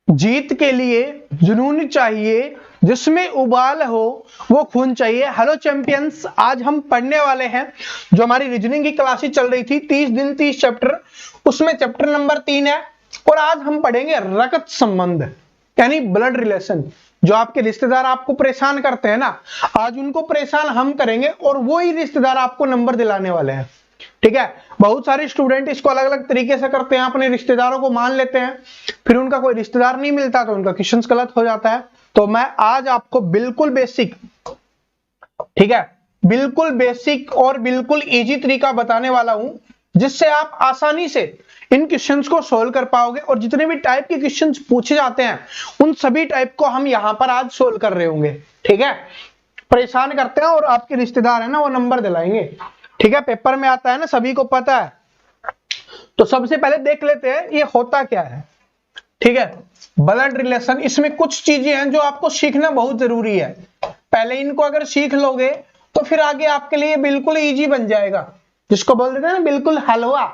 जीत के लिए जुनून चाहिए, जिसमें उबाल हो वो खून चाहिए। हेलो चैंपियंस, आज हम पढ़ने वाले हैं जो हमारी रीजनिंग की क्लासेस चल रही थी 30 दिन 30 चैप्टर, उसमें चैप्टर नंबर 3 है और आज हम पढ़ेंगे रक्त संबंध यानी ब्लड रिलेशन। जो आपके रिश्तेदार आपको परेशान करते हैं ना, आज उनको परेशान हम करेंगे और वो ही रिश्तेदार आपको नंबर दिलाने वाले हैं। ठीक है, बहुत सारे स्टूडेंट इसको अलग अलग तरीके से करते हैं, अपने रिश्तेदारों को मान लेते हैं, फिर उनका कोई रिश्तेदार नहीं मिलता तो उनका क्वेश्चन गलत हो जाता है। तो मैं आज आपको बिल्कुल बेसिक, ठीक है, बिल्कुल बेसिक और बिल्कुल इजी तरीका बताने वाला हूं जिससे आप आसानी से इन क्वेश्चंस को सोल्व कर पाओगे और जितने भी टाइप के क्वेश्चंस पूछे जाते हैं उन सभी टाइप को हम यहां पर आज सोल्व कर रहे होंगे। ठीक है, परेशान करते हैं और आपके रिश्तेदार है ना वो नंबर दिलाएंगे। ठीक है, पेपर में आता है ना, सभी को पता है। तो सबसे पहले देख लेते हैं ये होता क्या है। ठीक है, ब्लड रिलेशन, इसमें कुछ चीजें हैं जो आपको सीखना बहुत जरूरी है। पहले इनको अगर सीख लोगे तो फिर आगे आपके लिए बिल्कुल इजी बन जाएगा, जिसको बोल देते हैं ना बिल्कुल हलवा।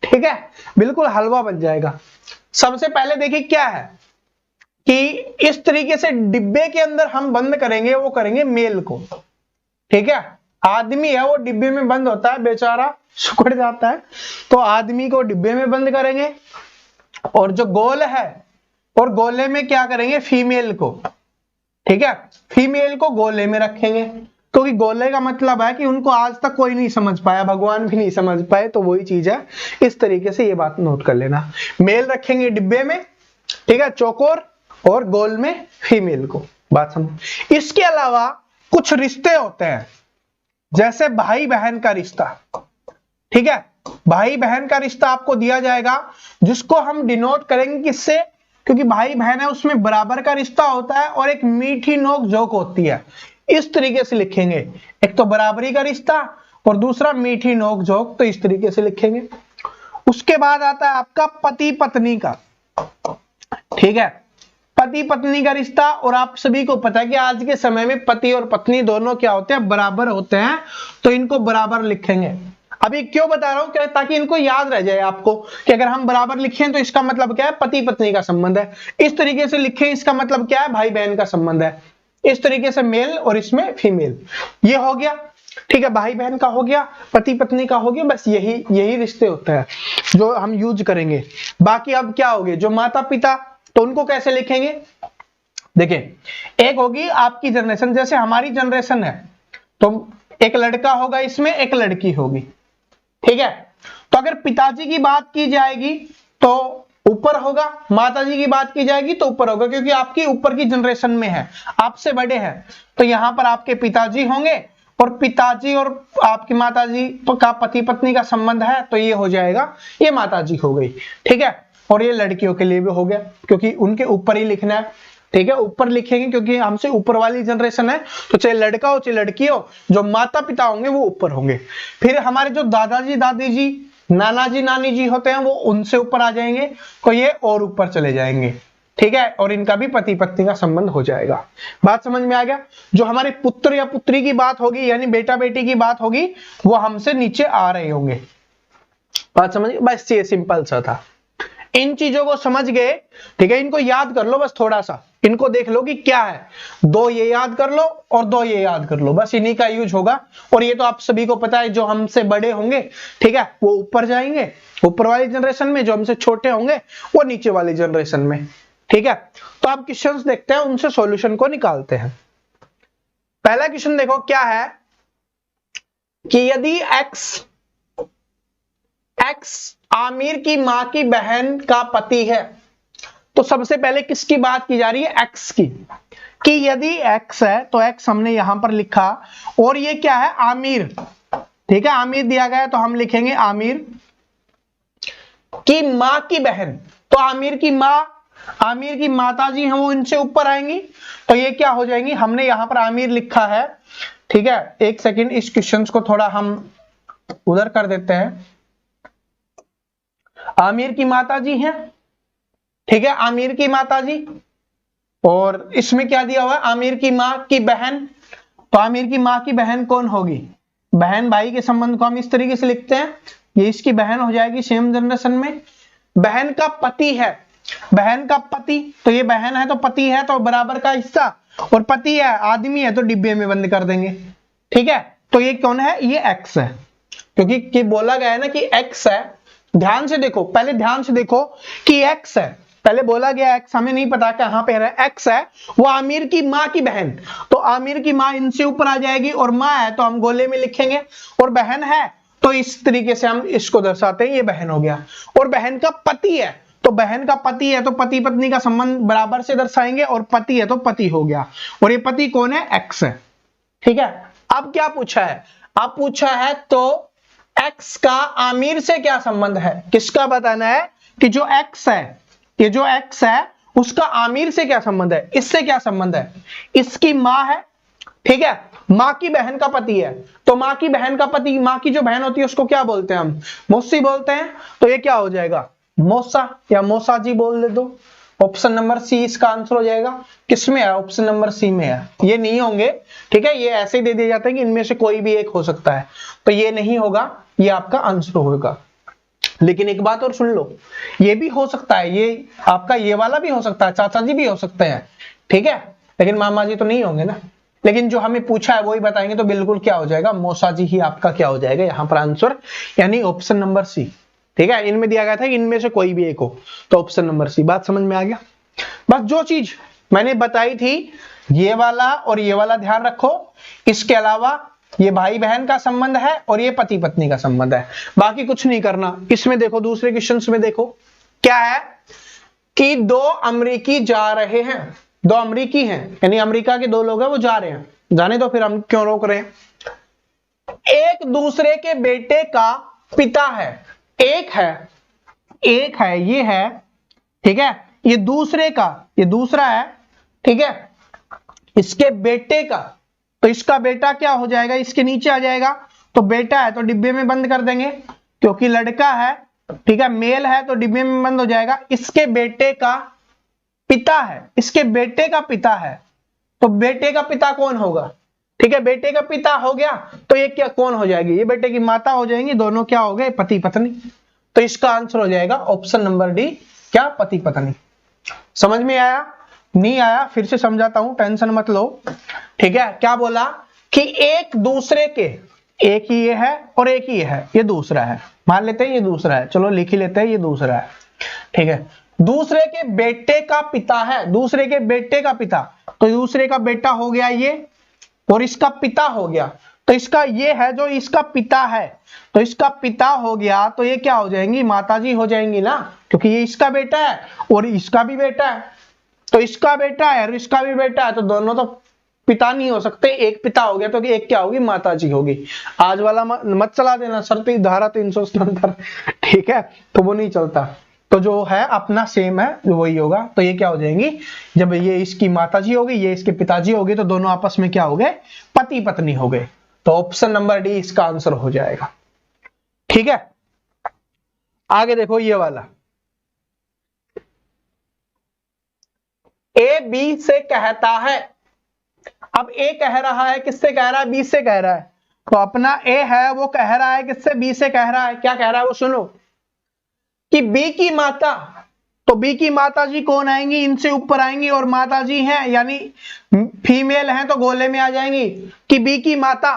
ठीक है, बिल्कुल हलवा बन जाएगा। सबसे पहले देखिए क्या है कि इस तरीके से डिब्बे के अंदर हम बंद करेंगे, वो करेंगे मेल को। ठीक है, आदमी है वो डिब्बे में बंद होता है, बेचारा सिकुड़ जाता है, तो आदमी को डिब्बे में बंद करेंगे और जो गोल है और गोले में क्या करेंगे, फीमेल को। ठीक है, फीमेल को गोले में रखेंगे क्योंकि गोले का मतलब है कि उनको आज तक कोई नहीं समझ पाया, भगवान भी नहीं समझ पाए, तो वही चीज है। इस तरीके से ये बात नोट कर लेना, मेल रखेंगे डिब्बे में, ठीक है, चौकोर, और गोल में फीमेल को। बात समझ। इसके अलावा कुछ रिश्ते होते हैं, जैसे भाई बहन का रिश्ता। ठीक है, भाई बहन का रिश्ता आपको दिया जाएगा जिसको हम डिनोट करेंगे किससे, क्योंकि भाई बहन है उसमें बराबर का रिश्ता होता है और एक मीठी नोक झोंक होती है। इस तरीके से लिखेंगे, एक तो बराबरी का रिश्ता और दूसरा मीठी नोक झोंक, तो इस तरीके से लिखेंगे। उसके बाद आता है आपका पति पत्नी का। ठीक है, पति पत्नी का रिश्ता, और आप सभी को पता है कि आज के समय में पति और पत्नी दोनों क्या होते हैं, बराबर होते हैं, तो इनको बराबर लिखेंगे। अभी क्यों बता रहा हूं, क्या, ताकि इनको याद रह जाए आपको कि अगर हम बराबर लिखें तो इसका मतलब क्या है, पति पत्नी का संबंध है। इस तरीके से लिखें, इसका मतलब क्या है, भाई बहन का संबंध है। इस तरीके से मेल और इसमें फीमेल, ये हो गया। ठीक है, भाई बहन का हो गया, पति पत्नी का हो गया, बस यही रिश्ते होते हैं जो हम यूज करेंगे। बाकी अब क्या हो गए, जो माता पिता, तो उनको कैसे लिखेंगे, देखिए, एक होगी आपकी जनरेशन, जैसे हमारी जनरेशन है तो एक लड़का होगा इसमें, एक लड़की होगी। ठीक है, तो अगर पिताजी की बात की जाएगी तो ऊपर होगा, माताजी की बात की जाएगी तो ऊपर होगा, क्योंकि आपकी ऊपर की जनरेशन में है, आपसे बड़े हैं, तो यहां पर आपके पिताजी होंगे और पिताजी और आपकी माताजी का पति पत्नी का संबंध है तो ये हो जाएगा, ये माताजी हो गई। ठीक है, और ये लड़कियों के लिए भी हो गया क्योंकि उनके ऊपर ही लिखना है। ठीक है, ऊपर लिखेंगे क्योंकि हमसे ऊपर वाली जनरेशन है, तो चाहे लड़का हो चाहे लड़की हो, जो माता पिता होंगे वो ऊपर होंगे। फिर हमारे जो दादाजी दादी जी, नाना जी नानी जी होते हैं वो उनसे ऊपर आ जाएंगे, तो ये और ऊपर चले जाएंगे। ठीक है, और इनका भी पति पत्नी का संबंध हो जाएगा। बात समझ में आ गया। जो हमारे पुत्र या पुत्री की बात होगी, यानी बेटा बेटी की बात होगी, वो हमसे नीचे आ रहे होंगे। बात समझ, बस ये सिंपल सा था। इन चीजों को समझ गए, ठीक है, इनको याद कर लो, बस थोड़ा सा इनको देख लो कि क्या है, दो ये याद कर लो और दो ये याद कर लो, बस इन्हीं का यूज होगा। और ये तो आप सभी को पता है, जो हमसे बड़े होंगे, ठीक है, वो ऊपर जाएंगे ऊपर वाली जनरेशन में, जो हमसे छोटे होंगे वो नीचे वाली जनरेशन में। ठीक है, तो आप क्वेश्चंस देखते हैं, उनसे सॉल्यूशन को निकालते हैं। पहला क्वेश्चन देखो क्या है कि यदि एक्स आमिर की मां की बहन का पति है, तो सबसे पहले किसकी बात की जा रही है, एक्स की, कि यदि एक्स है तो एक्स हमने यहां पर लिखा, और ये क्या है, आमिर। ठीक है, आमिर दिया गया है तो हम लिखेंगे आमिर की मां की बहन, तो आमिर की मां, आमिर की माताजी हैं वो इनसे ऊपर आएंगी, तो ये क्या हो जाएंगी, हमने यहां पर आमिर लिखा है। ठीक है, एक सेकंड, इस क्वेश्चन को थोड़ा हम उधर कर देते हैं। आमिर की माताजी हैं, ठीक है, आमिर की माताजी, और इसमें क्या दिया हुआ है, आमिर की मां की बहन, तो आमिर की मां की बहन कौन होगी, बहन भाई के संबंध को हम इस तरीके से लिखते हैं, ये इसकी बहन हो जाएगी सेम जनरेशन में। बहन का पति है, बहन का पति, तो ये बहन है तो पति है तो बराबर का हिस्सा, और पति है आदमी है तो डिब्बे में बंद कर देंगे। ठीक है, तो ये कौन है, ये x है, क्योंकि बोला गया है ना कि x है। ध्यान से देखो, पहले ध्यान से देखो कि x है, पहले बोला गया x, हमें नहीं पता कहां पे है, x है, वो आमिर की माँ की बहन, तो आमिर की माँ इनसे ऊपर आ जाएगी, और माँ है तो हम गोले में लिखेंगे, और बहन है तो इस तरीके से हम इसको दर्शाते हैं, ये बहन हो गया। और बहन का पति है, तो बहन का पति है तो पति पत्नी का संबंध बराबर से दर्शाएंगे, और पति है तो पति हो गया, और ये पति कौन है, x है। ठीक है, अब क्या पूछा है, अब पूछा है तो x का आमिर से क्या संबंध है, किसका बताना है कि जो x है, ये जो x है उसका आमिर से क्या संबंध है, इससे क्या संबंध है, इसकी माँ है। ठीक है, माँ की बहन का पति है, तो माँ की बहन का पति, माँ की जो बहन होती है उसको क्या बोलते हैं हम, मौसी बोलते हैं, तो ये क्या हो जाएगा, मौसा या मौसा जी बोल दे दो। ऑप्शन नंबर सी इसका आंसर हो जाएगा। किसमें है, ऑप्शन नंबर सी में है, ये नहीं होंगे। ठीक है, ये ऐसे ही दे दिए जाते हैं कि इनमें से कोई भी एक हो सकता है, तो ये नहीं होगा, ये आपका आंसर होगा। लेकिन एक बात और सुन लो, ये भी हो सकता है, ये आपका ये वाला भी हो सकता है, चाचा जी भी हो सकते हैं। ठीक है, लेकिन मामा जी तो नहीं होंगे ना, लेकिन जो हमें पूछा है वही बताएंगे, तो बिल्कुल क्या हो जाएगा, मौसा जी ही आपका क्या हो जाएगा यहाँ पर आंसर, यानी ऑप्शन नंबर सी। ठीक है, इनमें दिया गया था कि इनमें से कोई भी एक हो, तो ऑप्शन नंबर सी। बात समझ में आ गया। बस जो चीज मैंने बताई थी, ये वाला और ये वाला ध्यान रखो, इसके अलावा ये भाई बहन का संबंध है और ये पति पत्नी का संबंध है, बाकी कुछ नहीं करना। इसमें देखो, दूसरे क्वेश्चन में देखो क्या है कि दो अमरीकी जा रहे हैं, दो अमरीकी हैं, यानी अमेरिका के दो लोग हैं, वो जा रहे हैं, जाने दो, फिर हम क्यों रोक रहे हैं। एक दूसरे के बेटे का पिता है, एक है ये है, ठीक है, ये दूसरे का, ये दूसरा है, ठीक है, इसके बेटे का, तो इसका बेटा क्या हो जाएगा, इसके नीचे आ जाएगा, तो बेटा है तो डिब्बे में बंद कर देंगे, क्योंकि लड़का है, ठीक है, मेल है तो डिब्बे में बंद हो जाएगा। इसके बेटे का पिता है, इसके बेटे का पिता है, तो बेटे का पिता कौन होगा, ठीक है, बेटे का पिता हो गया, तो ये क्या कौन हो जाएगी, ये बेटे की माता हो जाएंगी, दोनों क्या हो गए, पति पत्नी। तो इसका आंसर हो जाएगा ऑप्शन नंबर डी, क्या, पति पत्नी। समझ में आया, नहीं आया फिर से समझाता हूं, टेंशन मत लो। ठीक है, क्या बोला कि एक दूसरे के, एक ही ये है और एक ही ये है, ये दूसरा है, मान लेते हैं ये दूसरा है, चलो लिख ही लेते हैं ये दूसरा है। ठीक है, दूसरे के बेटे का पिता है, दूसरे के बेटे का पिता, तो दूसरे का बेटा हो गया ये, और इसका पिता हो गया, तो इसका ये है जो इसका पिता है, तो इसका पिता हो गया, तो ये क्या हो जाएंगी, माताजी हो जाएंगी ना, क्योंकि ये इसका बेटा है और इसका भी बेटा है, तो इसका बेटा है और इसका भी बेटा है, तो दोनों तो पिता नहीं हो सकते, एक पिता हो गया, तो एक क्या होगी, माताजी होगी। आज वाला मत चला देना, शर्ती धारा 377, ठीक है, तो वो नहीं चलता, तो जो है अपना सेम है, जो वही होगा। तो ये क्या हो जाएंगी, जब ये इसकी माताजी होगी, ये इसके पिताजी होगी, तो दोनों आपस में क्या हो गए, पति पत्नी हो गए। तो ऑप्शन नंबर डी इसका आंसर हो जाएगा। ठीक है, आगे देखो ये वाला, ए बी से कहता है, अब ए कह रहा है, किससे कह रहा है, बी से कह रहा है, तो अपना ए है वो कह रहा है किससे, बी से कह रहा है, क्या कह रहा है वो सुनो, कि बी की माता, तो बी की माता जी कौन आएंगी, इनसे ऊपर आएंगी, और माता जी हैं यानी फीमेल हैं तो गोले में आ जाएंगी, कि बी की माता,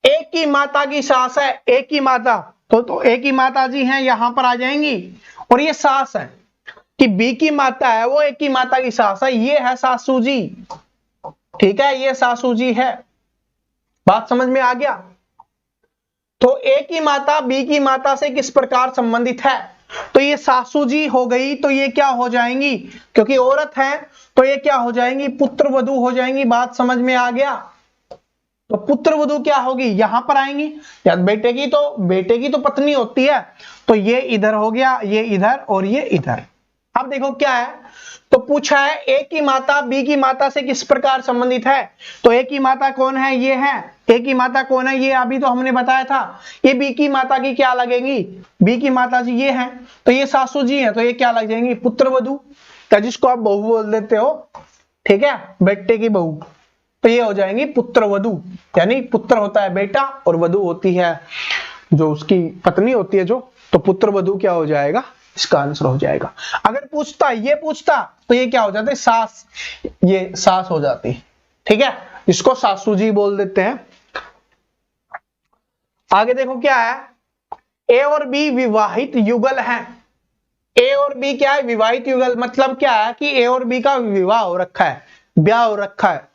एक की माता की सास है, एक की माता, तो एक की माता जी हैं, यहां पर आ जाएंगी, और ये सास है, कि बी की माता है वो एक की माता की सास है, ये है सासू जी। ठीक है, ये सासू जी है, बात समझ में आ गया। तो ए की माता बी की माता से किस प्रकार संबंधित है, तो ये सासू जी हो गई, तो ये क्या हो जाएंगी, क्योंकि औरत है तो ये क्या हो जाएंगी, पुत्र वधू हो जाएंगी। बात समझ में आ गया, तो पुत्र वधू क्या होगी, यहां पर आएंगी, या बेटे की तो पत्नी होती है, तो ये इधर हो गया, ये इधर और ये इधर। अब देखो क्या है, तो पूछा है ए की माता बी की माता से किस प्रकार संबंधित है, तो ए की माता कौन है, ये है, ए की माता कौन है, ये अभी तो हमने बताया था, ये बी की माता की क्या लगेंगी, बी की माता जी ये है, तो ये सासू जी है, तो ये क्या लग जाएंगी, पुत्र वधू, या जिसको आप बहू बोल देते हो, ठीक है, बेटे की बहू, तो ये हो जाएंगी पुत्र वधू, यानी पुत्र होता है बेटा और वधू होती है जो उसकी पत्नी होती है जो, तो पुत्र वधू क्या हो जाएगा, इसका आंसर हो जाएगा। अगर पूछता ये पूछता तो ये क्या हो जाते, सास, ये सास हो जाती। ठीक है, इसको सासू जी बोल देते हैं। आगे देखो क्या है, ए और बी विवाहित युगल हैं। ए और बी क्या है, विवाहित युगल, मतलब क्या है कि ए और बी का विवाह हो रखा है, ब्याह हो रखा है।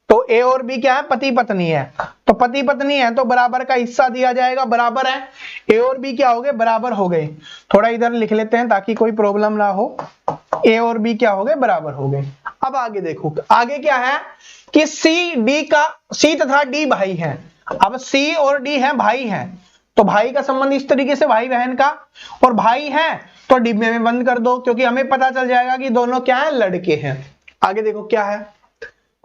तो ए और बी क्या है, पति पत्नी है। तो पति पत्नी है तो बराबर का हिस्सा दिया जाएगा, बराबर है। ए और बी क्या हो गए, बराबर हो गए। थोड़ा इधर लिख लेते हैं ताकि कोई प्रॉब्लम ना हो। ए और बी क्या हो गए, बराबर हो गए। अब आगे देखो, आगे क्या है कि सी तथा डी भाई हैं। अब सी और डी है भाई हैं, तो भाई का संबंध इस तरीके से भाई बहन का, और भाई है तो डिब्बे में बंद कर दो, क्योंकि हमें पता चल जाएगा कि दोनों क्या है, लड़के हैं। आगे देखो क्या है,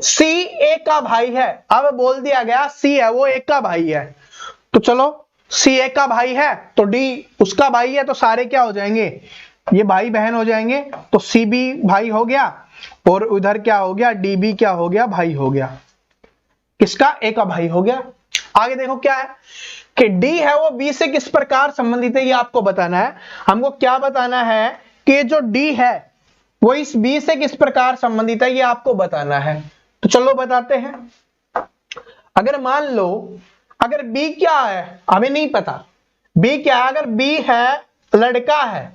सी एक का भाई है। अब बोल दिया गया सी है वो एक का भाई है, तो चलो सी एक का भाई है तो डी उसका भाई है, तो सारे क्या हो जाएंगे, ये भाई बहन हो जाएंगे। तो सी भी भाई हो गया और उधर क्या हो गया, डी भी क्या हो गया, भाई हो गया। किसका, ए का भाई हो गया। आगे देखो क्या है कि डी है वो बी से किस प्रकार संबंधित है, ये आपको बताना है। हमको क्या बताना है कि जो डी है वो इस बी से किस प्रकार संबंधित है, ये आपको बताना है। तो चलो बताते हैं। अगर मान लो, अगर बी क्या है हमें नहीं पता, बी क्या है, अगर बी है लड़का है,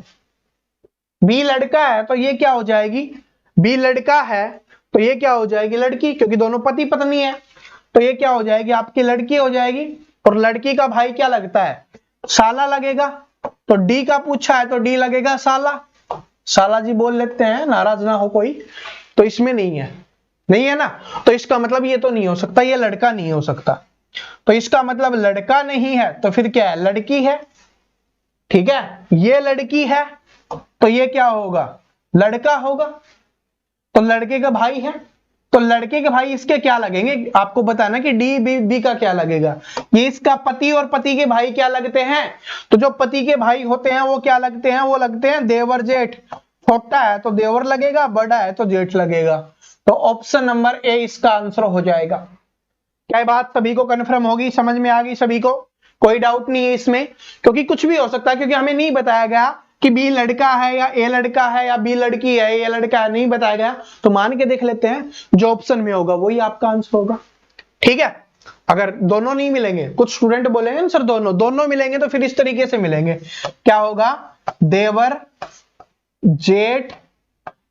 बी लड़का है तो ये क्या हो जाएगी, बी लड़का है तो ये क्या हो जाएगी, लड़की, क्योंकि दोनों पति पत्नी है। तो ये क्या हो जाएगी, आपकी लड़की हो जाएगी। और लड़की का भाई क्या लगता है, साला लगेगा। तो डी का पूछा है तो डी लगेगा साला, साला जी बोल लेते हैं, नाराज ना हो कोई। तो इसमें नहीं है, नहीं है ना, तो इसका मतलब ये तो नहीं हो सकता, ये लड़का नहीं हो सकता। तो इसका मतलब लड़का नहीं है, तो फिर क्या है, लड़की है। ठीक है, ये लड़की है तो ये क्या होगा, लड़का होगा। तो लड़के का भाई है तो लड़के के भाई इसके क्या लगेंगे, आपको बताना कि डी बी का क्या लगेगा, ये इसका पति और पति के भाई क्या लगते हैं। तो जो पति के भाई होते हैं वो क्या लगते हैं, वो लगते हैं देवर जेठ। छोटा है तो देवर लगेगा, बड़ा है तो जेठ लगेगा। तो ऑप्शन नंबर ए इसका आंसर हो जाएगा। क्या बात सभी को कन्फर्म होगी, समझ में आ गई सभी को, कोई डाउट नहीं है इसमें, क्योंकि कुछ भी हो सकता है, क्योंकि हमें नहीं बताया गया कि बी लड़का है या ए लड़का है या बी लड़की है, ए लड़का है, नहीं बताया गया। तो मान के देख लेते हैं, जो ऑप्शन में होगा वही आपका आंसर होगा। ठीक है, अगर दोनों नहीं मिलेंगे, कुछ स्टूडेंट बोलेंगे सर दोनों मिलेंगे, तो फिर इस तरीके से मिलेंगे, क्या होगा, देवर जेठ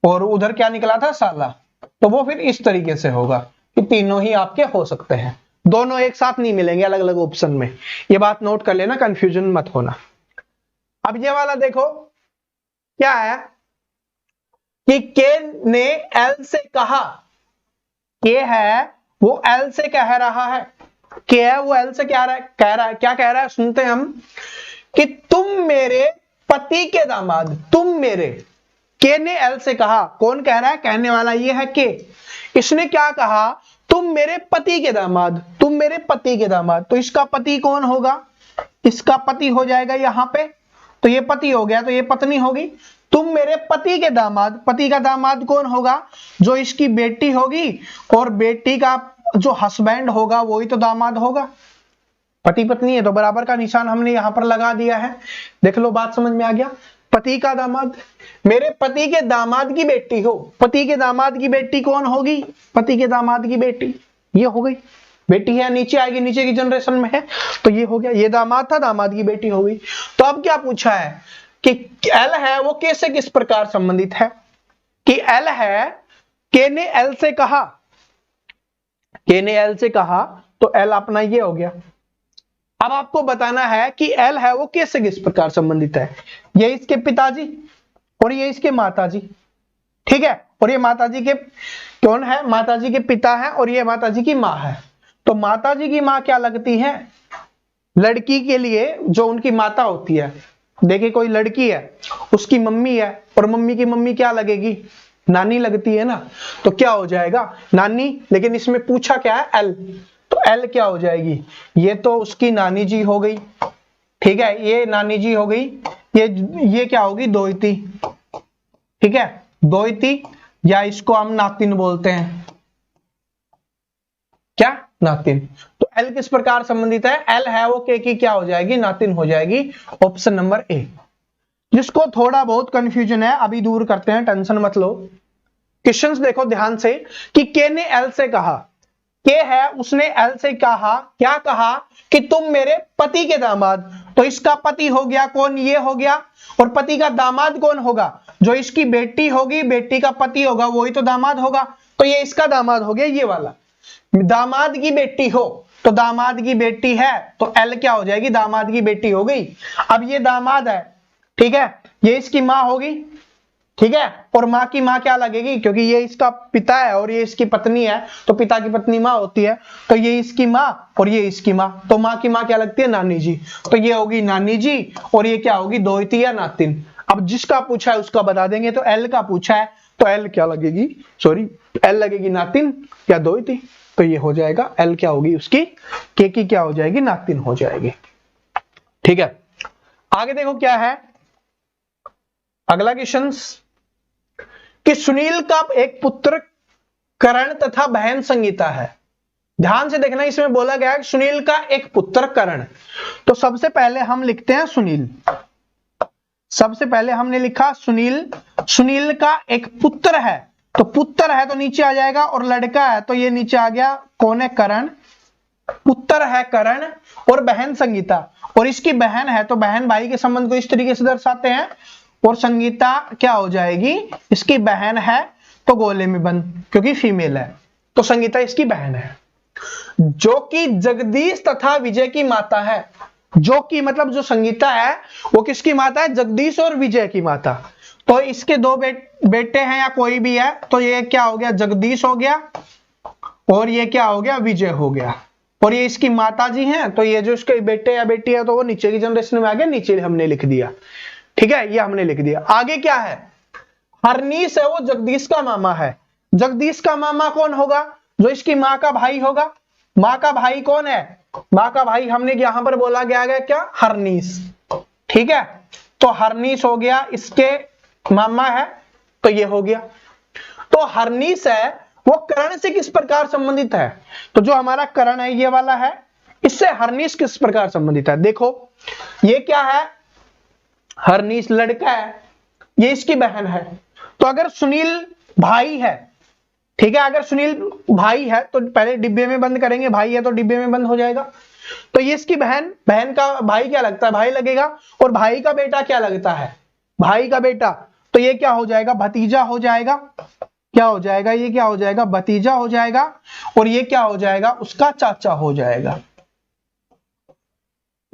और उधर क्या निकला था, साला। तो वो फिर इस तरीके से होगा कि तीनों ही आपके हो सकते हैं, दोनों एक साथ नहीं मिलेंगे अलग अलग ऑप्शन में। ये बात नोट कर लेना, कंफ्यूजन मत होना। अब ये वाला देखो क्या है कि के ने एल से कहा, के है वो एल से कह रहा है, के है वो एल से कह रहा है, क्या कह रहा है, सुनते हैं हम, कि तुम मेरे पति के दामाद, तुम मेरे, के ने एल से कहा, कौन कह रहा है, कहने वाला ये है के। इसने क्या कहा, तुम मेरे पति के दामाद, तुम मेरे पति के दामाद। तो इसका पति कौन होगा, इसका पति हो जाएगा यहां पे, तो ये पति हो गया तो ये पत्नी होगी। तुम मेरे पति के दामाद, पति का दामाद कौन होगा, जो इसकी बेटी होगी, और बेटी का जो हस्बैंड होगा वही तो दामाद होगा। पति पत्नी है तो बराबर का निशान हमने यहां पर लगा दिया है। देख लो, बात समझ में आ गया, पति का दामाद, मेरे पति के दामाद की बेटी हो, पति के दामाद की बेटी कौन होगी, पति के दामाद की बेटी, ये हो गई, बेटी है नीचे आएगी, नीचे की जनरेशन में है, तो ये हो गया, ये दामाद था, दामाद की बेटी हो गई। तो अब क्या पूछा है कि एल है वो के से किस प्रकार संबंधित है, कि एल है, के ने एल से कहा, के ने एल से कहा, तो एल अपना ये हो गया। अब आपको बताना है कि एल है वो के से किस प्रकार संबंधित है, ये इसके पिताजी और ये इसके माताजी। ठीक है, और ये माताजी के कौन है, माताजी के पिता है, और ये माताजी की माँ है। तो माताजी की माँ क्या लगती है, लड़की के लिए जो उनकी माता होती है। देखिए कोई लड़की है, उसकी मम्मी है, और मम्मी की मम्मी क्या लगेगी, नानी लगती है ना। तो क्या हो जाएगा, नानी, लेकिन इसमें पूछा क्या है, एल, तो एल क्या हो जाएगी, ये तो उसकी नानी जी हो गई। ठीक है, ये नानी जी हो गई, ये क्या होगी, दोहिती। ठीक है, दोहिती, या इसको हम नातिन बोलते हैं, क्या, नातिन। तो एल किस प्रकार संबंधित है, एल है वो के की क्या हो जाएगी, नातिन हो जाएगी। Option number A. जिसको थोड़ा बहुत कंफ्यूजन है अभी दूर करते हैं, टेंशन मत लो। क्वेश्चंस देखो ध्यान से कि के ने एल से कहा, के है उसने एल से कहा, क्या कहा कि तुम मेरे पति के दामाद। तो इसका पति हो गया कौन, ये हो गया, और पति का दामाद कौन होगा, जो इसकी बेटी होगी, बेटी का पति होगा वही तो दामाद होगा। तो ये इसका दामाद हो गया, ये वाला दामाद की बेटी हो तो दामाद की बेटी है तो एल क्या हो जाएगी, दामाद की बेटी हो गई। अब ये दामाद है, ठीक है, ये इसकी माँ होगी, ठीक है, और माँ की माँ क्या लगेगी, क्योंकि ये इसका पिता है और ये इसकी पत्नी है, तो पिता की पत्नी माँ होती है, तो ये इसकी माँ और ये इसकी माँ, तो माँ की माँ क्या लगती है, नानी जी, तो ये होगी नानी जी, और ये क्या होगी, दोहिती या नातिन। अब जिसका पूछा है उसका बता देंगे, तो एल का पूछा है तो एल क्या लगेगी, सॉरी एल लगेगी नातिन या दोहिती, तो ये हो जाएगा एल क्या होगी उसकी, के की क्या हो जाएगी, नातिन हो जाएगी। ठीक है, आगे देखो क्या है अगला क्वेश्चन, कि सुनील का एक पुत्र करण तथा बहन संगीता है। ध्यान से देखना, इसमें बोला गया है सुनील का एक पुत्र करण। तो सबसे पहले हम लिखते हैं सुनील, सबसे पहले हमने लिखा सुनील, सुनील का एक पुत्र है, तो पुत्र है तो नीचे आ जाएगा, और लड़का है तो ये नीचे आ गया, कौन है, करण, पुत्र है करण, और बहन संगीता, और इसकी बहन है तो बहन भाई के संबंध को इस तरीके से दर्शाते हैं, और संगीता क्या हो जाएगी, इसकी बहन है तो गोले में बंद, क्योंकि फीमेल है, तो संगीता इसकी बहन है, जो कि जगदीश तथा विजय की माता है। जो कि मतलब जो संगीता है वो किसकी माता है, जगदीश और विजय की माता। तो इसके दो बेटे हैं या कोई भी है, तो ये क्या हो गया, जगदीश हो गया, और ये क्या हो गया, विजय हो गया, और ये इसकी माता जी हैं, तो ये जो इसके बेटे या बेटी है तो वो नीचे की जनरेशन में आ गया, नीचे हमने लिख दिया। ठीक है, ये हमने लिख दिया। आगे क्या है, हरनीश है वो जगदीश का मामा है। जगदीश का मामा कौन होगा, जो इसकी माँ का भाई होगा। माँ का भाई कौन है, माँ का भाई हमने यहां पर बोला गया क्या, हरनीश। ठीक है, तो हरनीश हो गया, इसके मामा है, तो ये हो गया। तो हरनीश है वो करण से किस प्रकार संबंधित है, तो जो हमारा करण है ये वाला है, इससे हरनीश किस प्रकार संबंधित है। देखो ये क्या है, हरनीश लड़का है, ये इसकी बहन है, तो अगर सुनील भाई है, ठीक है, अगर सुनील भाई है तो पहले डिब्बे में बंद करेंगे, भाई है तो डिब्बे में बंद हो जाएगा, तो ये इसकी बहन, बहन का भाई क्या लगता है, भाई लगेगा, और भाई का बेटा क्या लगता है, भाई का बेटा, तो ये क्या हो जाएगा, भतीजा हो जाएगा, क्या हो जाएगा, ये क्या हो जाएगा, भतीजा हो जाएगा, और ये क्या हो जाएगा, उसका चाचा हो जाएगा।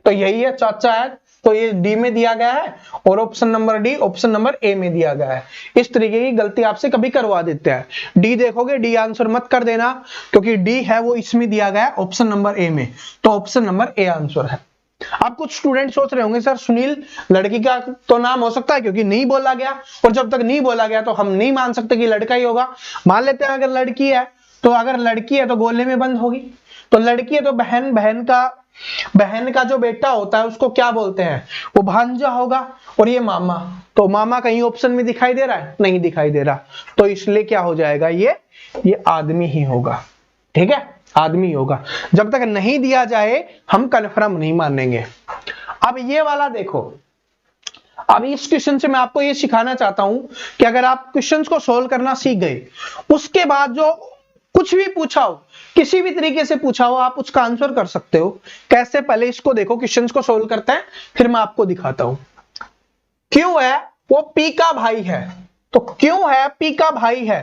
तो यही है, चाचा है, तो ये डी में दिया गया है, और option number D option number A में दिया गया है। इस तरीके की गलती आपसे कभी करवा देते हैं, डी देखोगे डी आंसर मत कर देना, क्योंकि डी है वो इसमें दिया गया है ऑप्शन नंबर ए में, तो ऑप्शन नंबर ए आंसर है। अब कुछ स्टूडेंट सोच रहे होंगे सर सुनील लड़की का तो नाम हो सकता है क्योंकि नहीं बोला गया, और जब तक नहीं बोला गया तो हम नहीं मान सकते कि लड़का ही होगा। मान लेते हैं अगर लड़की है, तो अगर लड़की है तो गोले में बंद होगी, तो लड़की है तो बहन, बहन का जो बेटा होता है उसको क्या बोलते हैं, वो भांजा होगा, और ये मामा, तो मामा कहीं ऑप्शन में दिखाई दे रहा है, नहीं दिखाई दे रहा, तो इसलिए क्या हो जाएगा, ये आदमी ही होगा। ठीक है, आदमी होगा, जब तक नहीं दिया जाए हम कन्फर्म नहीं मानेंगे। अब ये वाला देखो, अब इस क्वेश्चन से मैं आपको ये सिखाना चाहता हूं कि अगर आप क्वेश्चंस को सोल्व करना सीख गए, उसके बाद जो कुछ भी पूछा हो, किसी भी तरीके से पूछा हो, आप उसका आंसर कर सकते हो। कैसे, पहले इसको देखो, क्वेश्चंस को सोल्व करते हैं, फिर मैं आपको दिखाता हूं। क्यों है वो पी का भाई है, तो क्यों है पी का भाई है,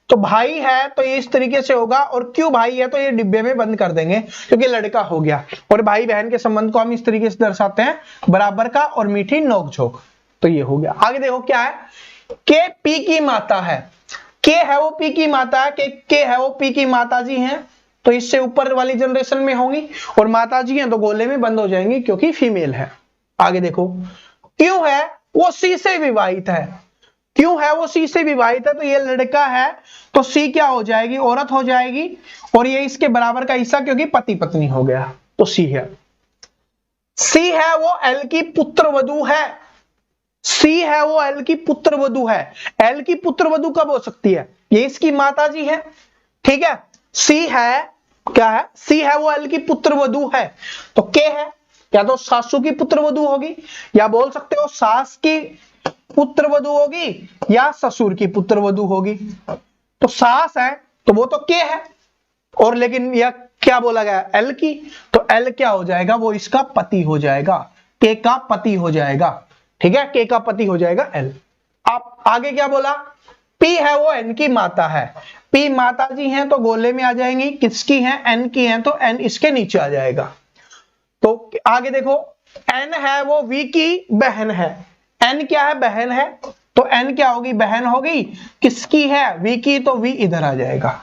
तो भाई है तो ये इस तरीके से होगा, और क्यों भाई है तो ये डिब्बे में बंद कर देंगे क्योंकि लड़का हो गया, और भाई बहन के संबंध को हम इस तरीके से दर्शाते हैं, बराबर का और मीठी नोक-झोंक, तो ये हो गया। आगे देखो क्या है, के पी की माता है, के है वो पी की माता है, के है वो पी की माता जी हैं, तो इससे ऊपर वाली जनरेशन में होंगी, और माता जी हैं तो गोले में बंद हो जाएंगी क्योंकि फीमेल है। आगे देखो, क्यों है वो सी से विवाहित है, क्यों है वो सी से विवाहित है, तो ये लड़का है तो सी क्या हो जाएगी, औरत हो जाएगी, और ये इसके बराबर का हिस्सा क्योंकि पति पत्नी हो गया, तो सी है। सी है वो एल की पुत्र वधू है, सी है वो एल की पुत्र वधू है। एल की पुत्र वधू कब हो सकती है, ये इसकी माता जी है। ठीक है, सी है क्या है, सी है वो एल की पुत्र वधू है, तो के है या तो सासू की पुत्रवधू होगी, या बोल सकते हो सास की पुत्रवधू होगी, या ससुर की पुत्रवधू होगी। तो सास है तो वो तो के है, और लेकिन यह क्या बोला गया एल की, तो एल क्या हो जाएगा, वो इसका पति हो जाएगा, के का पति हो जाएगा। ठीक है, के का पति हो जाएगा एल। आप आगे क्या बोला, पी है वो एन की माता है, पी माता जी हैं तो गोले में आ जाएंगी, किसकी हैं, एन की हैं तो एन इसके नीचे आ जाएगा। तो आगे देखो, एन है वो वी की बहन है, एन क्या है, बहन है, तो एन क्या होगी, बहन होगी, किसकी है, वी की, तो वी इधर आ जाएगा।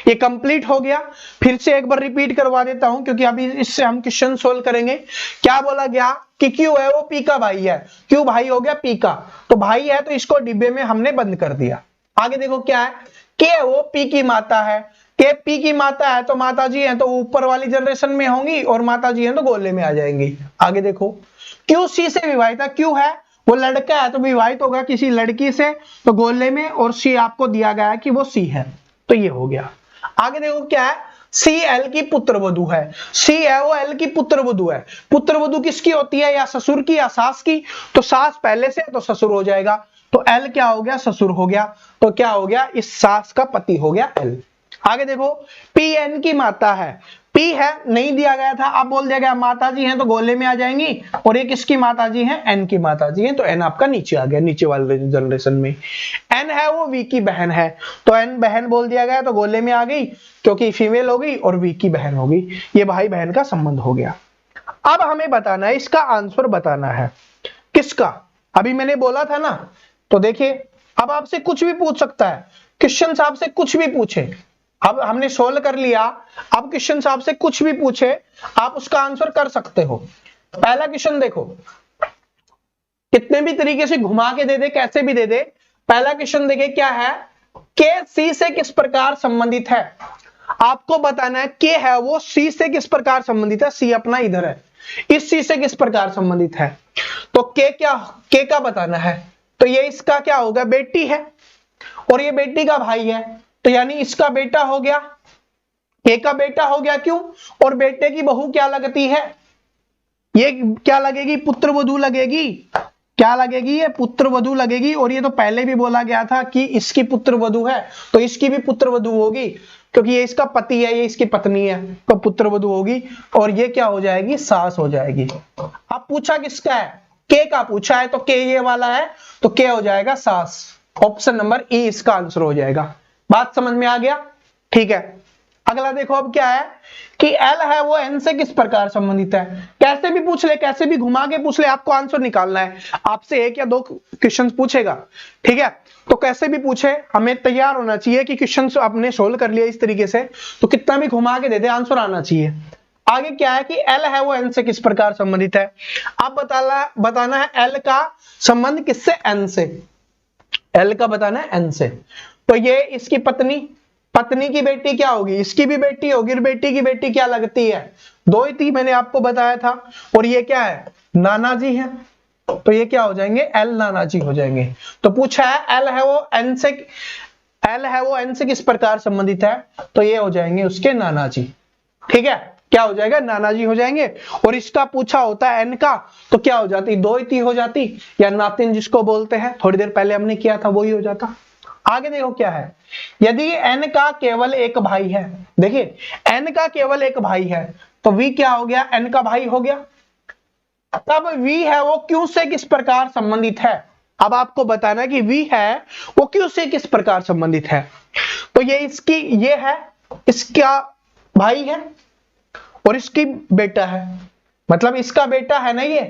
ये कंप्लीट हो गया। फिर से एक बार रिपीट करवा देता हूं क्योंकि अभी इससे हम क्वेश्चन सोल्व करेंगे। क्या बोला गया कि क्यू है वो पी का भाई है, क्यू भाई हो गया पी का, तो भाई है तो इसको डिब्बे में हमने बंद कर दिया। आगे देखो क्या है, के वो पी की माता है, के पी की माता है तो माता जी है तो ऊपर वाली जनरेशन में होंगी, और माता जी है तो गोले में आ जाएंगी। आगे देखो, क्यू सी से विवाहित है, क्यू है वो लड़का है तो विवाहित होगा किसी लड़की से, तो गोले में, और सी आपको दिया गया है कि वो सी है, तो ये हो गया। आगे देखो क्या है, सी एल की पुत्रवधू है, सी है वो एल की पुत्रवधू है, पुत्रवधू किसकी होती है, या ससुर की या सास की, तो सास पहले से तो ससुर हो जाएगा, तो एल क्या हो गया, ससुर हो गया, तो क्या हो गया, इस सास का पति हो गया एल। आगे देखो, पी एन की माता है, पी है नहीं दिया गया था, अब बोल दिया गया माता जी हैं तो गोले में आ जाएंगी, और ये किसकी माता जी हैं, एन की माता जी हैं, तो एन आपका नीचे आ गया, नीचे वाले जनरेशन में। एन है वो वी की बहन है, तो एन बहन बोल दिया गया तो गोले में आ गई क्योंकि फीमेल हो गई और वी की बहन होगी, ये भाई बहन का संबंध हो गया। अब हमें बताना है, इसका आंसर बताना है किसका, अभी मैंने बोला था ना, तो देखिए अब आपसे कुछ भी पूछ सकता है, क्वेश्चन आपसे कुछ भी पूछे, अब हमने सोल्व कर लिया, अब क्वेश्चन आपसे कुछ भी पूछे आप उसका आंसर कर सकते हो। पहला क्वेश्चन देखो, कितने भी तरीके से घुमा के दे दे, कैसे भी दे दे, पहला क्वेश्चन देखिए क्या है, के सी से किस प्रकार संबंधित है, आपको बताना है के है वो सी से किस प्रकार संबंधित है, सी अपना इधर है, इस सी से किस प्रकार संबंधित है, तो के क्या, के का बताना है, तो ये इसका क्या होगा, बेटी है, और ये बेटी का भाई है, तो यानी इसका बेटा हो गया, के का बेटा हो गया, क्यों, और बेटे की बहू क्या लगती है, ये क्या लगेगी, पुत्रवधू लगेगी, क्या लगेगी, ये पुत्रवधू लगेगी, और ये तो पहले भी बोला गया था कि इसकी पुत्रवधू है तो इसकी भी पुत्रवधू होगी, क्योंकि ये इसका पति है, ये इसकी पत्नी है, तो पुत्रवधू होगी, और ये क्या हो जाएगी, सास हो जाएगी। अब पूछा किसका है, के का पूछा है, तो के ये वाला है, तो के हो जाएगा सास, ऑप्शन नंबर ई इसका आंसर हो जाएगा। बात समझ में आ गया, ठीक है। अगला देखो अब क्या है कि एल है वो एन से किस प्रकार संबंधित है, कैसे भी पूछ ले, कैसे भी घुमा के पूछ ले, आपको आंसर निकालना है, आपसे एक या दो क्वेश्चन पूछेगा, ठीक है, तो कैसे भी पूछे हमें तैयार होना चाहिए कि क्वेश्चन आपने सोल्व कर लिया इस तरीके से, तो कितना भी घुमा के दे दे आंसर आना चाहिए। आगे क्या है कि एल है वो एन से किस प्रकार संबंधित है, अब बताना है एल का संबंध किससे, एन से, एल का बताना है एन से, तो ये इसकी पत्नी, पत्नी की बेटी क्या होगी, इसकी भी बेटी होगी, बेटी की बेटी क्या लगती है, दो ही थी मैंने आपको बताया था, और ये क्या है, नाना जी है, तो ये क्या हो जाएंगे, एल नाना जी हो जाएंगे। तो पूछा है एल है वो एन से, एल है वो एन से किस प्रकार संबंधित है, तो ये हो जाएंगे उसके नाना जी, ठीक है, क्या हो जाएगा, नाना जी हो जाएंगे, और इसका पूछा होता है एन का, तो क्या हो जाती, दो ही हो जाती, या नातिन जिसको बोलते हैं, थोड़ी देर पहले हमने किया था वही हो जाता। आगे देखो क्या है, यदि एन का केवल एक भाई है, देखिए एन का केवल एक भाई है, तो वी क्या हो गया, एन का भाई हो गया, तब वी है वो क्यू से किस प्रकार संबंधित है, अब आपको बताना है कि वी है वो क्यू से किस प्रकार संबंधित है, तो ये इसकी, ये है इसका भाई है और इसकी बेटा है, मतलब इसका बेटा है ना ये,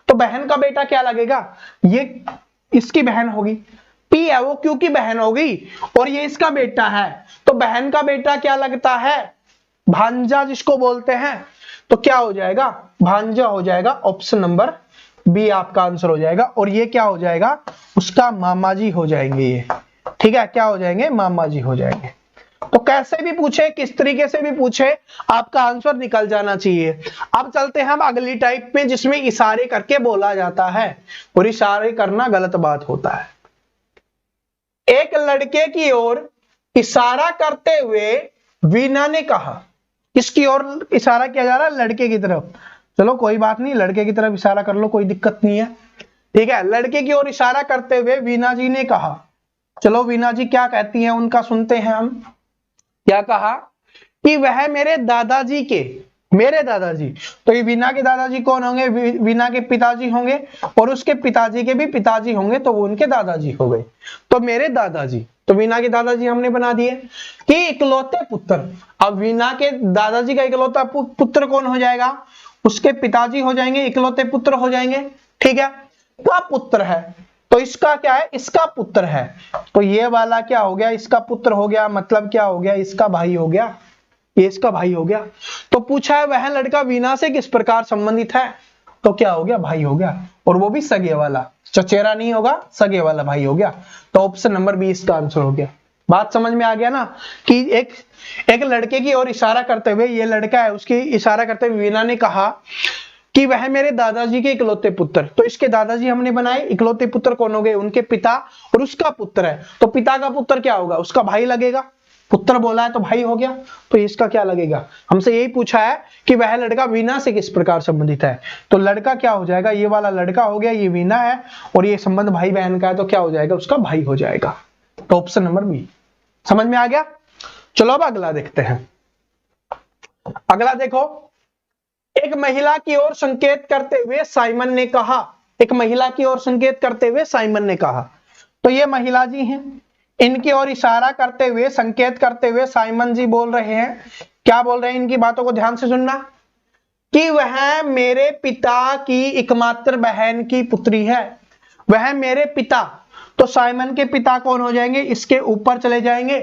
तो बहन का बेटा क्या लगेगा, ये इसकी बहन होगी, पी है वो क्यू की बहन होगी, और ये इसका बेटा है, तो बहन का बेटा क्या लगता है, भांजा जिसको बोलते हैं, तो क्या हो जाएगा, भांजा हो जाएगा, ऑप्शन नंबर बी आपका आंसर हो जाएगा, और ये क्या हो जाएगा, उसका मामा जी हो जाएंगे ये, ठीक है, क्या हो जाएंगे, मामा जी हो जाएंगे। तो कैसे भी पूछे, किस तरीके से भी पूछे, आपका आंसर निकल जाना चाहिए। अब चलते हैं हम अगली टाइप में जिसमें इशारे करके बोला जाता है, और इशारे करना गलत बात होता है। एक लड़के की ओर इशारा करते हुए वीना ने कहा, किसकी ओर इशारा किया जा रहा है, लड़के की तरफ, चलो कोई बात नहीं, लड़के की तरफ इशारा कर लो, कोई दिक्कत नहीं है। ठीक है, लड़के की ओर इशारा करते हुए वीना जी ने कहा, चलो वीना जी क्या कहती हैं उनका सुनते हैं हम। क्या कहा कि वह मेरे दादाजी के, मेरे दादाजी, तो ये वीना के दादाजी कौन होंगे, वीना के पिताजी होंगे, और उसके पिताजी के भी पिताजी होंगे, तो वो उनके दादाजी हो गए। तो मेरे दादाजी, तो वीना के दादाजी हमने बना दिए कि इकलौते पुत्र। अब वीना के दादाजी का इकलौता पुत्र कौन हो जाएगा, उसके पिताजी हो जाएंगे, इकलौते पुत्र हो जाएंगे। ठीक है, का पुत्र है, तो इसका क्या है, इसका पुत्र है, तो ये वाला क्या हो गया, इसका पुत्र हो गया, मतलब क्या हो गया, इसका भाई हो गया, ये इसका भाई हो गया। तो पूछा है वह लड़का वीना से किस प्रकार संबंधित है, तो क्या हो गया, भाई हो गया, और वो भी सगे वाला, चचेरा नहीं होगा, सगे वाला भाई हो गया। तो ऑप्शन नंबर 20 का आंसर हो गया। बात समझ में आ गया ना, कि एक लड़के की ओर इशारा करते हुए, ये लड़का है, उसकी इशारा करते हुए वीना ने कहा कि वह मेरे दादाजी के इकलौते पुत्र, तो इसके दादाजी हमने बनाए, इकलौते पुत्र कौन हो गए, उनके पिता, और उसका पुत्र है, तो पिता का पुत्र क्या होगा, उसका भाई लगेगा, पुत्र बोला है तो भाई हो गया, तो इसका क्या लगेगा। हमसे यही पूछा है कि वह लड़का वीना से किस प्रकार संबंधित है, तो लड़का क्या हो जाएगा, ये वाला लड़का हो गया, ये वीना है, और ये संबंध भाई बहन का है, तो क्या हो जाएगा, उसका भाई हो जाएगा। तो ऑप्शन नंबर बी समझ में आ गया। चलो अब अगला देखते हैं। अगला देखो, एक महिला की ओर संकेत करते हुए साइमन ने कहा, एक महिला की ओर संकेत करते हुए साइमन ने कहा, तो ये महिला जी हैं, इनकी ओर इशारा करते हुए, संकेत करते हुए साइमन जी बोल रहे हैं, क्या बोल रहे हैं, इनकी बातों को ध्यान से सुनना, कि वह मेरे पिता की एकमात्र बहन की पुत्री है, वह मेरे पिता, तो साइमन के पिता कौन हो जाएंगे, इसके ऊपर चले जाएंगे,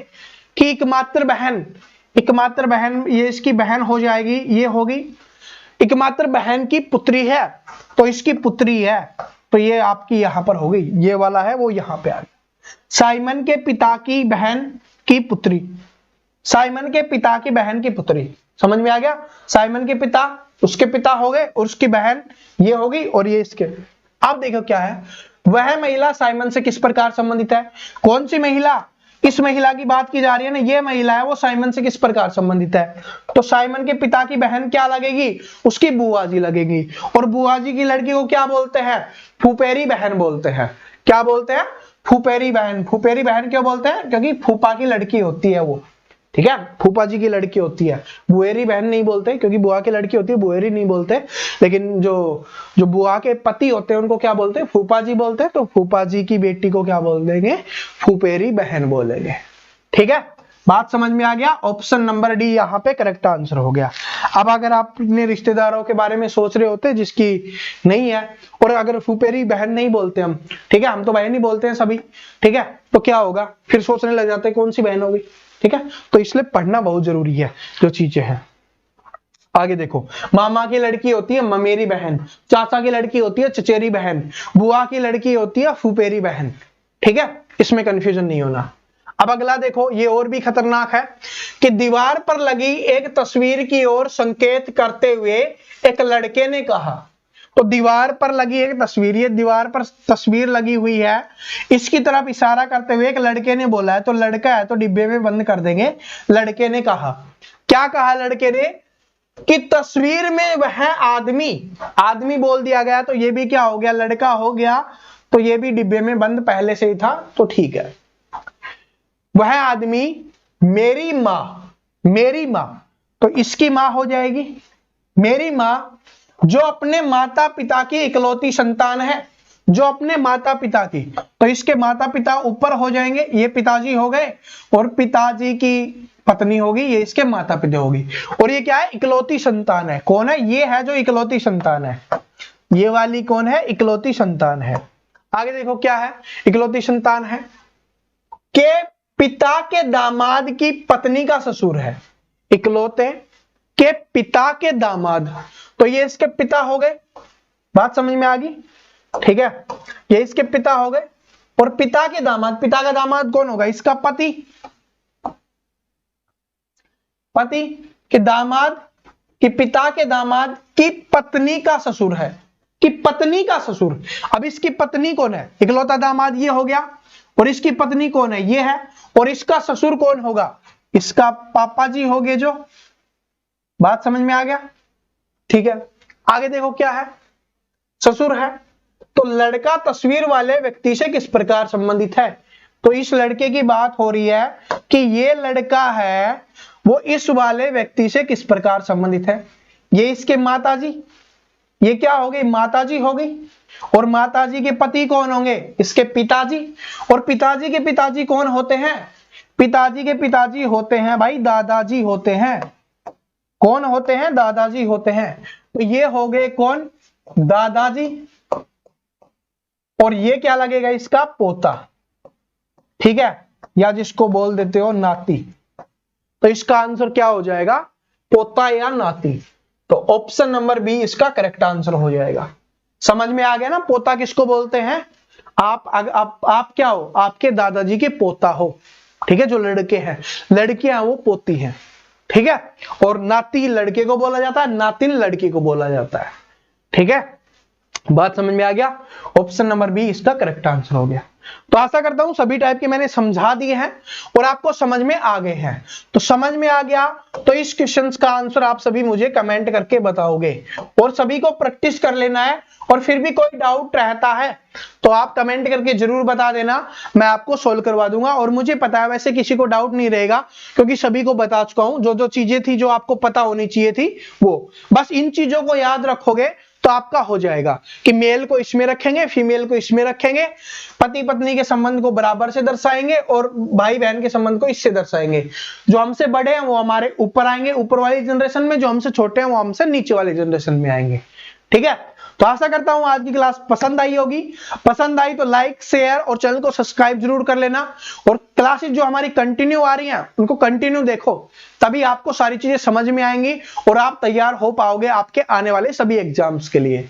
कि एकमात्र बहन, एकमात्र बहन ये इसकी बहन हो जाएगी, ये होगी, एकमात्र बहन की पुत्री है, तो इसकी पुत्री है, तो ये आपकी यहां पर हो गई, ये वाला है वो यहां पे आ गया, साइमन के पिता की बहन की पुत्री, साइमन के पिता की बहन की पुत्री, समझ में आ गया। साइमन के पिता, उसके पिता हो गए, और उसकी बहन ये होगी, और ये इसके। अब देखो क्या है, वह महिला साइमन से किस प्रकार संबंधित है, कौन सी महिला, इस महिला की बात की जा रही है ना, ये महिला है, वो साइमन से किस प्रकार संबंधित है, तो साइमन के पिता की बहन क्या लगेगी, उसकी बुआ जी लगेगी, और बुआ जी की लड़की को क्या बोलते हैं, फुफेरी बहन बोलते हैं, क्या बोलते हैं, फुफेरी बहन। फुफेरी बहन क्यों बोलते हैं, क्योंकि फूफा की लड़की होती है वो, ठीक है, फूफा जी की लड़की होती है, बुएरी बहन नहीं बोलते, क्योंकि बुआ की लड़की होती है, बुएरी नहीं बोलते, लेकिन जो बुआ के पति होते हैं उनको क्या बोलते हैं, फूफा जी बोलते हैं, तो फूफा जी की बेटी को क्या बोल देंगे, फुफेरी बहन बोलेंगे। ठीक है, बात समझ में आ गया। ऑप्शन नंबर डी यहाँ पे करेक्ट आंसर हो गया। अब अगर आप अपने रिश्तेदारों के बारे में सोच रहे होते जिसकी नहीं है, और अगर फुफेरी बहन नहीं बोलते हम, ठीक है, हम तो बहन ही बोलते हैं सभी, ठीक है, तो क्या होगा, फिर सोचने लग जाते हैं कौन सी बहन होगी, ठीक है, तो इसलिए पढ़ना बहुत जरूरी है जो चीजें हैं। आगे देखो, मामा की लड़की होती है ममेरी बहन, चाचा की लड़की होती है चचेरी बहन, बुआ की लड़की होती है फुफेरी बहन, ठीक है, इसमें कंफ्यूजन नहीं होना। अब अगला देखो, ये और भी खतरनाक है, कि दीवार पर लगी एक तस्वीर की ओर संकेत करते हुए एक लड़के ने कहा, तो दीवार पर लगी एक तस्वीर, ये दीवार पर तस्वीर लगी हुई है, इसकी तरफ इशारा करते हुए एक लड़के ने बोला है, तो लड़का है तो डिब्बे में बंद कर देंगे। लड़के ने कहा, क्या कहा लड़के ने, कि तस्वीर में वह आदमी, आदमी बोल दिया गया, तो ये भी क्या हो गया, लड़का हो गया, तो ये भी डिब्बे में बंद पहले से ही था, तो ठीक है। वह आदमी मेरी माँ, मेरी माँ, तो इसकी माँ हो जाएगी, मेरी माँ, जो अपने माता पिता की इकलौती संतान है, जो अपने माता पिता की, तो इसके माता पिता ऊपर हो जाएंगे, ये पिताजी हो गए, और पिताजी की पत्नी होगी, ये इसके माता पिता होगी, और ये क्या है, इकलौती संतान है। कौन है, ये है जो इकलौती संतान है, ये वाली कौन है, इकलौती संतान है। आगे देखो क्या है, इकलौती संतान है, के पिता के दामाद की पत्नी का ससुर है, इकलौते के पिता के दामाद, तो ये इसके पिता हो गए, बात समझ में आ गई, ठीक है, ये इसके पिता हो गए, और पिता के दामाद, पिता का दामाद कौन होगा, इसका पति, पति के दामाद, कि पिता के दामाद की पत्नी का ससुर है, कि पत्नी का ससुर। अब इसकी पत्नी कौन है, इकलौता दामाद ये हो गया, और इसकी पत्नी कौन है, ये है, और इसका ससुर कौन होगा, इसका पापा जी हो गए, जो बात समझ में आ गया, ठीक है। आगे देखो क्या है, ससुर है। तो लड़का तस्वीर वाले व्यक्ति से किस प्रकार संबंधित है? तो इस लड़के की बात हो रही है कि ये लड़का है वो इस वाले व्यक्ति से किस प्रकार संबंधित है। ये इसके माताजी, ये क्या हो गई, माताजी हो गई। और माताजी के पति कौन होंगे, इसके पिताजी। और पिताजी के पिताजी कौन होते हैं, पिताजी के पिताजी होते हैं भाई दादाजी होते हैं। कौन होते हैं, दादाजी होते हैं। तो ये हो गए कौन, दादाजी। और ये क्या लगेगा, इसका पोता, ठीक है, या जिसको बोल देते हो नाती। तो इसका आंसर क्या हो जाएगा, पोता या नाती। तो ऑप्शन नंबर बी इसका करेक्ट आंसर हो जाएगा। समझ में आ गया ना, पोता किसको बोलते हैं, आप क्या हो, आपके दादाजी के पोता हो, ठीक है। जो लड़के हैं, लड़कियां वो पोती हैं, ठीक है। और नाती लड़के को बोला जाता है, नातिन लड़की को बोला जाता है, ठीक है। बात समझ में आ गया, ऑप्शन नंबर बी इसका करेक्ट आंसर हो गया। तो आशा करता हूं सभी टाइप के मैंने समझा दिए हैं और आपको समझ में आ गए हैं। तो समझ में आ गया तो इस क्वेश्चन का आंसर आप सभी मुझे कमेंट करके बताओगे और सभी को प्रैक्टिस कर लेना है। और फिर भी कोई डाउट रहता है तो आप कमेंट करके जरूर बता देना, मैं आपको सोल्व करवा दूंगा। और मुझे पता है वैसे किसी को डाउट नहीं रहेगा क्योंकि सभी को बता चुका हूं जो जो चीजें थी जो आपको पता होनी चाहिए थी वो। बस इन चीजों को याद रखोगे तो आपका हो जाएगा कि मेल को इसमें रखेंगे, फीमेल को इसमें रखेंगे, पति पत्नी के संबंध को बराबर से दर्शाएंगे और भाई बहन के संबंध को इससे दर्शाएंगे। जो हमसे बड़े हैं वो हमारे ऊपर आएंगे ऊपर वाली जनरेशन में, जो हमसे छोटे हैं वो हमसे नीचे वाली जनरेशन में आएंगे, ठीक है। तो आशा करता हूं आज की क्लास पसंद आई होगी। पसंद आई तो लाइक शेयर और चैनल को सब्सक्राइब जरूर कर लेना। और क्लासेस जो हमारी कंटिन्यू आ रही हैं उनको कंटिन्यू देखो, तभी आपको सारी चीजें समझ में आएंगी और आप तैयार हो पाओगे आपके आने वाले सभी एग्जाम्स के लिए।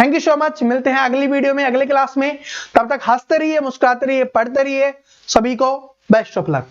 थैंक यू सो मच, मिलते हैं अगली वीडियो में अगले क्लास में। तब तक हंसते रहिए, मुस्कुराते रहिए, पढ़ते रहिए। सभी को बेस्ट ऑफ लक।